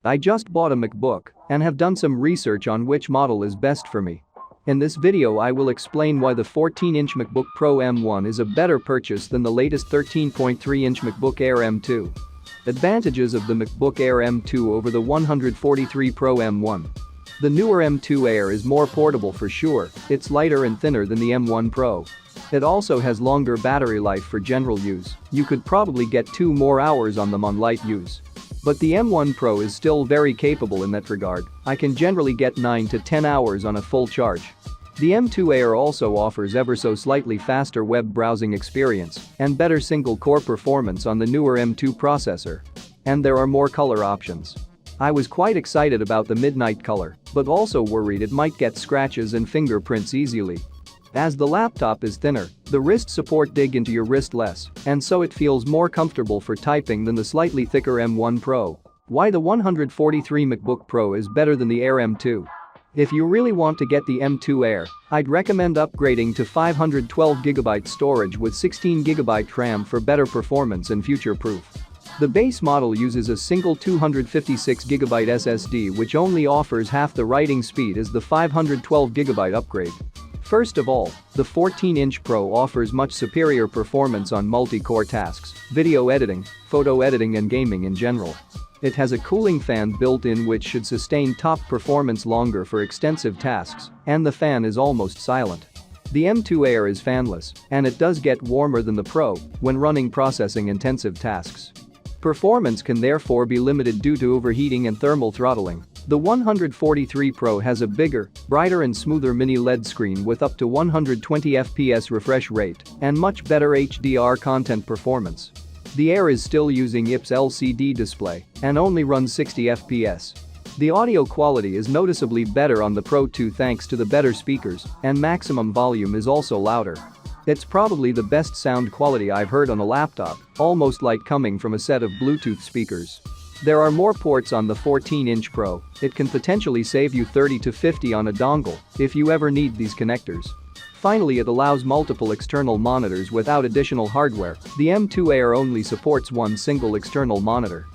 I just bought a MacBook and have done some research on which model is best for me. In this video I will explain why the 14-inch MacBook Pro M1 is a better purchase than the latest 13.3-inch MacBook Air M2. Advantages of the MacBook Air M2 over the 143 Pro M1. The newer M2 Air is more portable for sure, it's lighter and thinner than the M1 Pro. It also has longer battery life for general use, you could probably get 2 more hours on them on light use. But the M1 Pro is still very capable in that regard, I can generally get 9 to 10 hours on a full charge. The M2 Air also offers ever so slightly faster web browsing experience and better single-core performance on the newer M2 processor. And there are more color options. I was quite excited about the midnight color, but also worried it might get scratches and fingerprints easily. As the laptop is thinner, the wrist support dig into your wrist less, and so it feels more comfortable for typing than the slightly thicker M1 Pro. Why the 143 MacBook Pro is better than the Air M2. If you really want to get the M2 Air, I'd recommend upgrading to 512GB storage with 16GB RAM for better performance and future-proof. The base model uses a single 256GB SSD which only offers half the writing speed as the 512GB upgrade. First of all, the 14-inch Pro offers much superior performance on multi-core tasks, video editing, photo editing and gaming in general. It has a cooling fan built in which should sustain top performance longer for extensive tasks, and the fan is almost silent. The M2 Air is fanless, and it does get warmer than the Pro when running processing-intensive tasks. Performance can therefore be limited due to overheating and thermal throttling. The 143 Pro has a bigger, brighter and smoother mini LED screen with up to 120 FPS refresh rate and much better HDR content performance. The Air is still using IPS LCD display and only runs 60 FPS. The audio quality is noticeably better on the Pro 2 thanks to the better speakers, and maximum volume is also louder. It's probably the best sound quality I've heard on a laptop, almost like coming from a set of Bluetooth speakers. There are more ports on the 14-inch Pro, it can potentially save you 30 to 50 on a dongle if you ever need these connectors. Finally, it allows multiple external monitors without additional hardware, the M2 Air only supports one single external monitor.